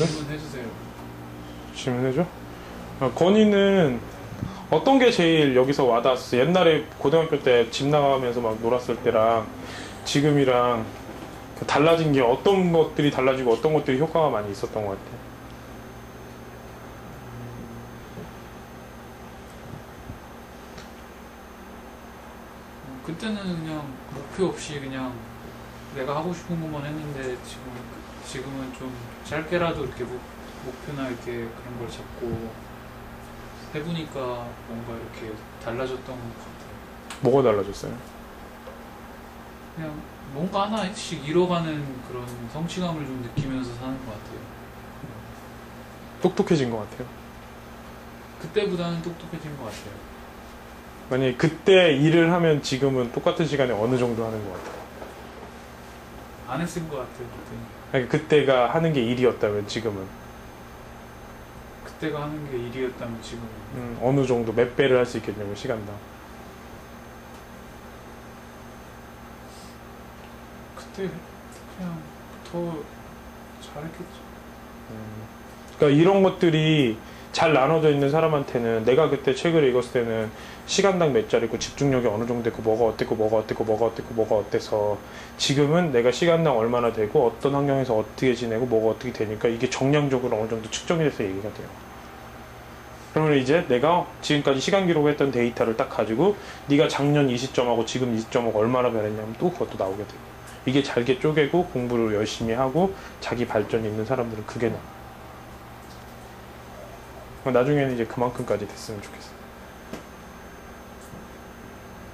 질문해주세요. 질문해줘? 건이는 어떤 게 제일 여기서 와닿았어? 옛날에 고등학교 때 집 나가면서 막 놀았을 때랑 지금이랑 달라진 게 어떤 것들이 달라지고 어떤 것들이 효과가 많이 있었던 것 같아? 그때는 그냥 목표 없이 그냥 내가 하고 싶은 것만 했는데 지금은 좀 짧게라도 이렇게 목표나 이렇게 그런 걸 잡고 해보니까 뭔가 이렇게 달라졌던 것 같아요. 뭐가 달라졌어요? 그냥 뭔가 하나씩 이뤄가는 그런 성취감을 좀 느끼면서 사는 것 같아요. 똑똑해진 것 같아요. 그때보다는 똑똑해진 것 같아요. 만약에 그때 일을 하면 지금은 똑같은 시간에 어느 정도 하는 것 같아요? 안 했을 것 같아요. 그러니까 그때가 하는 게 일이었다면 지금은? 그때가 하는 게 일이었다면 지금은 어느 정도 몇 배를 할 수 있겠냐고, 시간당. 그때 그냥 더 잘했겠죠. 그러니까 이런 것들이 잘 나눠져 있는 사람한테는 내가 그때 책을 읽었을 때는 시간당 몇 자리고 집중력이 어느 정도 됐고 뭐가 어땠고 뭐가 어땠고 뭐가 어땠고 뭐가 어때서 지금은 내가 시간당 얼마나 되고 어떤 환경에서 어떻게 지내고 뭐가 어떻게 되니까 이게 정량적으로 어느 정도 측정이 돼서 얘기가 돼요. 그러면 이제 내가 지금까지 시간 기록했던 데이터를 딱 가지고 네가 작년 이 시점하고 지금 이 시점하고 얼마나 변했냐면 또 그것도 나오게 돼요. 이게 잘게 쪼개고 공부를 열심히 하고 자기 발전이 있는 사람들은 그게 나와. 나중에는 이제 그만큼까지 됐으면 좋겠어.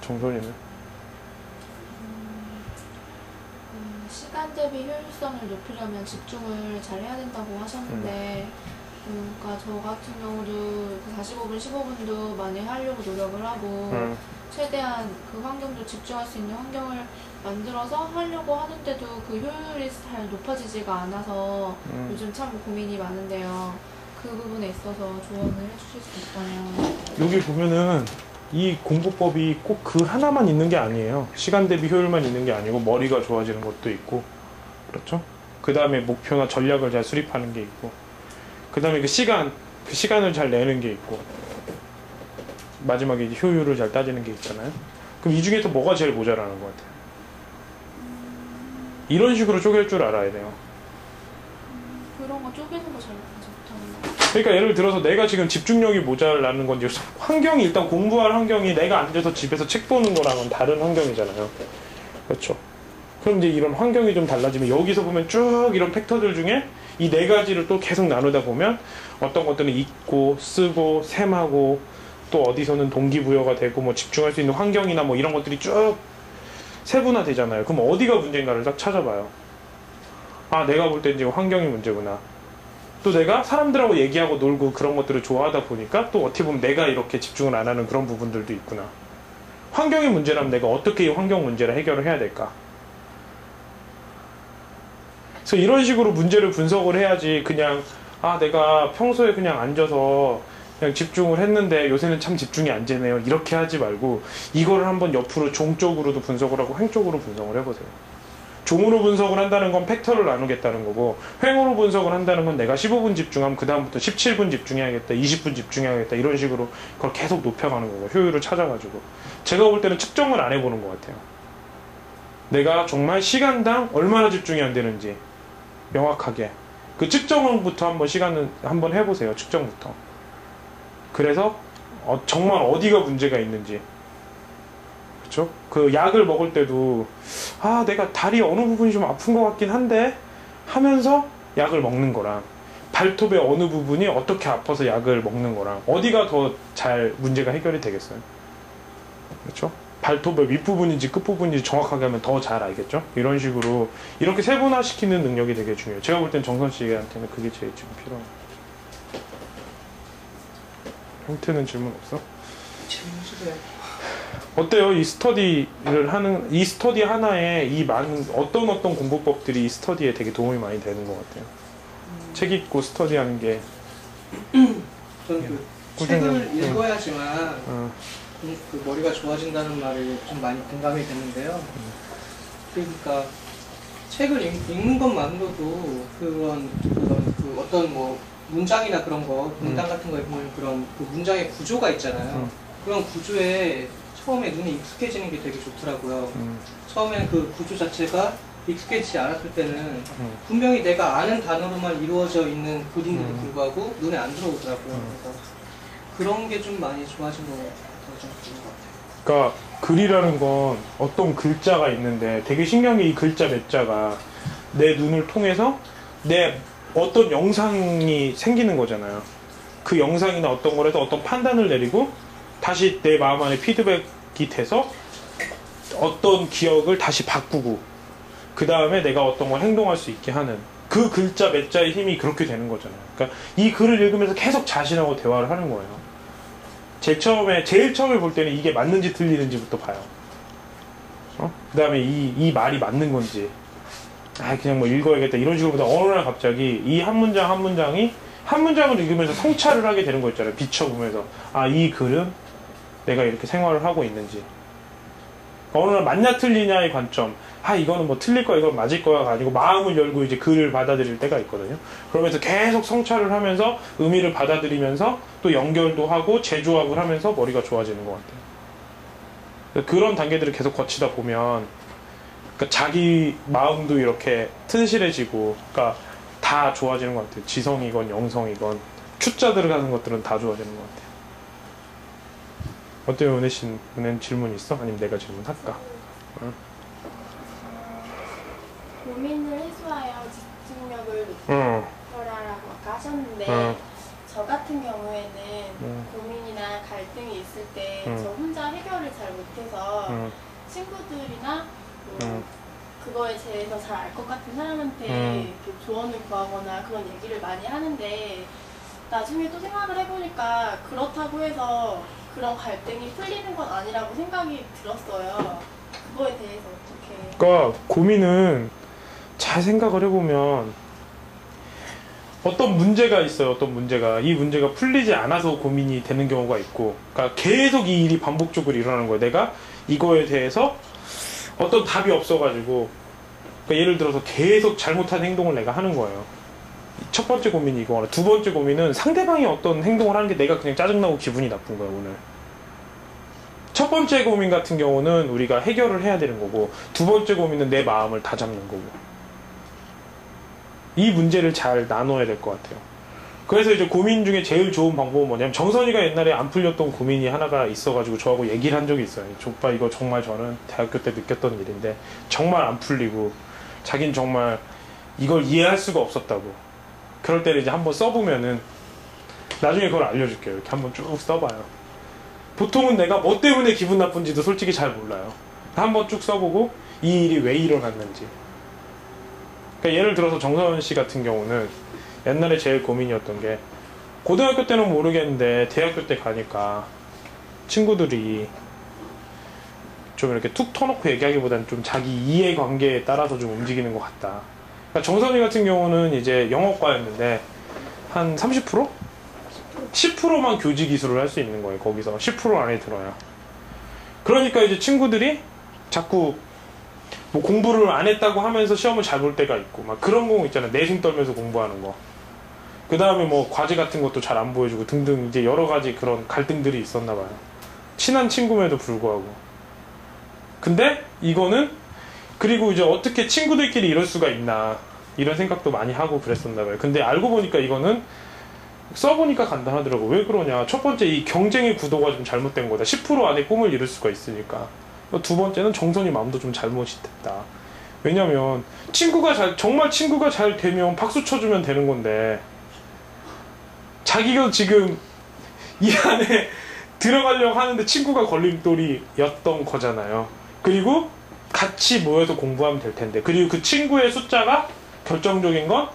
정선이는? 시간 대비 효율성을 높이려면 집중을 잘 해야 된다고 하셨는데 그러니까 저 같은 경우도 그 45분, 15분도 많이 하려고 노력을 하고 최대한 그 환경도 집중할 수 있는 환경을 만들어서 하려고 하는데도 그 효율이 잘 높아지지가 않아서 요즘 참 고민이 많은데요. 그 부분에 있어서 조언을 해주실 수 있다면. 여기 보면은 이 공부법이 꼭 그 하나만 있는 게 아니에요. 시간 대비 효율만 있는 게 아니고 머리가 좋아지는 것도 있고, 그렇죠? 그 다음에 목표나 전략을 잘 수립하는 게 있고, 그 다음에 그 시간을 잘 내는 게 있고, 마지막에 이제 효율을 잘 따지는 게 있잖아요. 그럼 이 중에서 뭐가 제일 모자라는 것 같아요? 이런 식으로 쪼갤 줄 알아야 돼요. 그런 거 쪼개는 거 잘 못하는 거. 그러니까 예를 들어서 내가 지금 집중력이 모자라는 건 환경이 일단 공부할 환경이 내가 앉아서 집에서 책 보는 거랑은 다른 환경이잖아요. 그렇죠. 그럼 이제 이런 환경이 좀 달라지면 여기서 보면 쭉 이런 팩터들 중에 이 네 가지를 또 계속 나누다 보면 어떤 것들은 읽고 쓰고 셈하고 또 어디서는 동기부여가 되고 뭐 집중할 수 있는 환경이나 뭐 이런 것들이 쭉 세분화 되잖아요. 그럼 어디가 문제인가를 딱 찾아봐요. 아, 내가 볼 땐 지금 환경이 문제구나. 또 내가 사람들하고 얘기하고 놀고 그런 것들을 좋아하다 보니까 또 어떻게 보면 내가 이렇게 집중을 안 하는 그런 부분들도 있구나. 환경이 문제라면 내가 어떻게 이 환경 문제를 해결을 해야 될까? 그래서 이런 식으로 문제를 분석을 해야지 그냥 아, 내가 평소에 그냥 앉아서 그냥 집중을 했는데 요새는 참 집중이 안 되네요. 이렇게 하지 말고 이거를 한번 옆으로 종적으로도 분석을 하고 횡적으로 분석을 해보세요. 종으로 분석을 한다는 건 팩터를 나누겠다는 거고 횡으로 분석을 한다는 건 내가 15분 집중하면 그 다음부터 17분 집중해야겠다, 20분 집중해야겠다 이런 식으로 그걸 계속 높여가는 거고 효율을 찾아가지고 제가 볼 때는 측정을 안 해보는 것 같아요. 내가 정말 시간당 얼마나 집중이 안 되는지 명확하게 그 측정부터 한번 시간은 한번 해보세요. 측정부터. 그래서 정말 어디가 문제가 있는지, 그렇죠? 그 약을 먹을 때도 아, 내가 다리 어느 부분이 좀 아픈 것 같긴 한데 하면서 약을 먹는 거랑 발톱의 어느 부분이 어떻게 아파서 약을 먹는 거랑 어디가 더 잘 문제가 해결이 되겠어요? 그렇죠? 발톱의 윗부분인지 끝부분인지 정확하게 하면 더 잘 알겠죠? 이런 식으로 이렇게 세분화시키는 능력이 되게 중요해요. 제가 볼 땐 정선 씨한테는 그게 제일 지금 필요한 거예요. 형태는 질문 없어? 질문 주세요. 어때요? 이 스터디 하나에 이 많은 어떤 공부법들이 이 스터디에 되게 도움이 많이 되는 것 같아요. 책 읽고 스터디하는 게 저는 그 책을 읽어야지만 그 머리가 좋아진다는 말이 좀 많이 공감이 됐는데요. 그러니까 책을 읽는 것만으로도 그런 그 어떤 뭐 문장이나 그런 거, 문장 같은 거에 보면 그런 그 문장의 구조가 있잖아요. 그런 구조에 처음에 눈이 익숙해지는 게 되게 좋더라고요. 처음에는 그 구조 자체가 익숙해지지 않았을 때는 분명히 내가 아는 단어로만 이루어져 있는 글인데도 불구하고 눈에 안 들어오더라고요. 그래서 그런 게 좀 많이 좋아진 것 같아요. 좀 그런 것 같아요. 그러니까 글이라는 건 어떤 글자가 있는데 되게 신기한 게 이 글자 몇 자가 내 눈을 통해서 내 어떤 영상이 생기는 거잖아요. 그 영상이나 어떤 거에서 어떤 판단을 내리고 다시 내 마음 안에 피드백이 돼서 어떤 기억을 다시 바꾸고 그 다음에 내가 어떤 걸 행동할 수 있게 하는 그 글자 몇 자의 힘이 그렇게 되는 거잖아요. 그러니까 이 글을 읽으면서 계속 자신하고 대화를 하는 거예요. 제일 처음에 볼 때는 이게 맞는지 틀리는지부터 봐요. 그 다음에 이 말이 맞는 건지, 그냥 뭐 읽어야겠다 이런 식으로 보다 어느 날 갑자기 이 한 문장 한 문장이 한 문장을 읽으면서 성찰을 하게 되는 거 있잖아요. 비춰보면서 이 글은 내가 이렇게 생활을 하고 있는지. 어느 날 맞냐 틀리냐의 관점, 이거는 뭐 틀릴 거야 이건 맞을 거야가 아니고 마음을 열고 이제 글을 받아들일 때가 있거든요. 그러면서 계속 성찰을 하면서 의미를 받아들이면서 또 연결도 하고 재조합을 하면서 머리가 좋아지는 것 같아요. 그런 단계들을 계속 거치다 보면 그러니까 자기 마음도 이렇게 튼실해지고, 그러니까 다 좋아지는 것 같아요. 지성이건 영성이건 Q자 들어가는 것들은 다 좋아지는 것 같아요. 어때요, 은혜는 질문 있어? 아니면 내가 질문할까? 고민을 해소하여 집중력을 높여라라고 아까 하셨는데 저 같은 경우에는 고민이나 갈등이 있을 때 저 혼자 해결을 잘 못해서 친구들이나 뭐 그거에 대해서 잘 알 것 같은 사람한테 이렇게 조언을 구하거나 그런 얘기를 많이 하는데 나중에 또 생각을 해보니까 그렇다고 해서 그런 갈등이 풀리는 건 아니라고 생각이 들었어요. 그거에 대해서 어떻게? 그러니까 고민은 잘 생각을 해보면 어떤 문제가 있어요. 어떤 문제가 이 문제가 풀리지 않아서 고민이 되는 경우가 있고, 그러니까 계속 이 일이 반복적으로 일어나는 거예요. 내가 이거에 대해서 어떤 답이 없어가지고, 그러니까 예를 들어서 계속 잘못한 행동을 내가 하는 거예요. 첫 번째 고민이 이거나, 두 번째 고민은 상대방이 어떤 행동을 하는 게 내가 그냥 짜증나고 기분이 나쁜 거야 오늘. 첫 번째 고민 같은 경우는 우리가 해결을 해야 되는 거고, 두 번째 고민은 내 마음을 다잡는 거고. 이 문제를 잘 나눠야 될 것 같아요. 그래서 이제 고민 중에 제일 좋은 방법은 뭐냐면, 정선이가 옛날에 안 풀렸던 고민이 하나가 있어가지고 저하고 얘기를 한 적이 있어요. 오빠 이거 정말 저는 대학교 때 느꼈던 일인데 정말 안 풀리고 자긴 정말 이걸 이해할 수가 없었다고. 그럴 때는 이제 한번 써보면은 나중에 그걸 알려줄게요. 이렇게 한번 쭉 써봐요. 보통은 내가 뭐 때문에 기분 나쁜지도 솔직히 잘 몰라요. 한번 쭉 써보고 이 일이 왜 일어났는지. 그러니까 예를 들어서 정서연 씨 같은 경우는 옛날에 제일 고민이었던 게, 고등학교 때는 모르겠는데 대학교 때 가니까 친구들이 좀 이렇게 툭 터놓고 얘기하기보다는 좀 자기 이해관계에 따라서 좀 움직이는 것 같다. 그러니까 정선이 같은 경우는 이제 영어과였는데 한 30%? 10%만 교직 이수를 할 수 있는 거예요. 거기서 10% 안에 들어야. 그러니까 이제 친구들이 자꾸 뭐 공부를 안 했다고 하면서 시험을 잘 볼 때가 있고, 막 그런 거 있잖아요. 내숭 떨면서 공부하는 거. 그 다음에 뭐 과제 같은 것도 잘 안 보여주고 등등 이제 여러 가지 그런 갈등들이 있었나 봐요. 친한 친구임에도 불구하고. 근데 이거는, 그리고 이제 어떻게 친구들끼리 이럴 수가 있나 이런 생각도 많이 하고 그랬었나 봐요. 근데 알고 보니까 이거는 써보니까 간단하더라고. 왜 그러냐. 첫 번째, 이 경쟁의 구도가 좀 잘못된 거다. 10% 안에 꿈을 이룰 수가 있으니까. 두 번째는 정선이 마음도 좀 잘못이 됐다. 왜냐면 정말 친구가 잘 되면 박수 쳐주면 되는 건데, 자기가 지금 이 안에 들어가려고 하는데 친구가 걸림돌이였던 거잖아요. 그리고 같이 모여서 공부하면 될 텐데, 그리고 그 친구의 숫자가 결정적인 건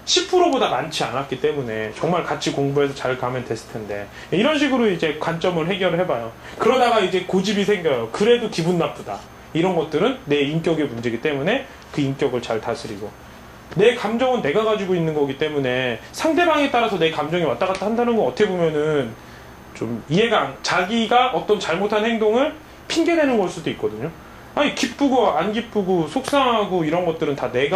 10%보다 많지 않았기 때문에 정말 같이 공부해서 잘 가면 됐을 텐데, 이런 식으로 이제 관점을 해결을 해봐요. 그러다가 이제 고집이 생겨요. 그래도 기분 나쁘다. 이런 것들은 내 인격의 문제이기 때문에 그 인격을 잘 다스리고, 내 감정은 내가 가지고 있는 거기 때문에 상대방에 따라서 내 감정이 왔다 갔다 한다는 건 어떻게 보면은 좀 자기가 어떤 잘못한 행동을 핑계대는 걸 수도 있거든요. 아니 기쁘고 안 기쁘고 속상하고 이런 것들은 다 내가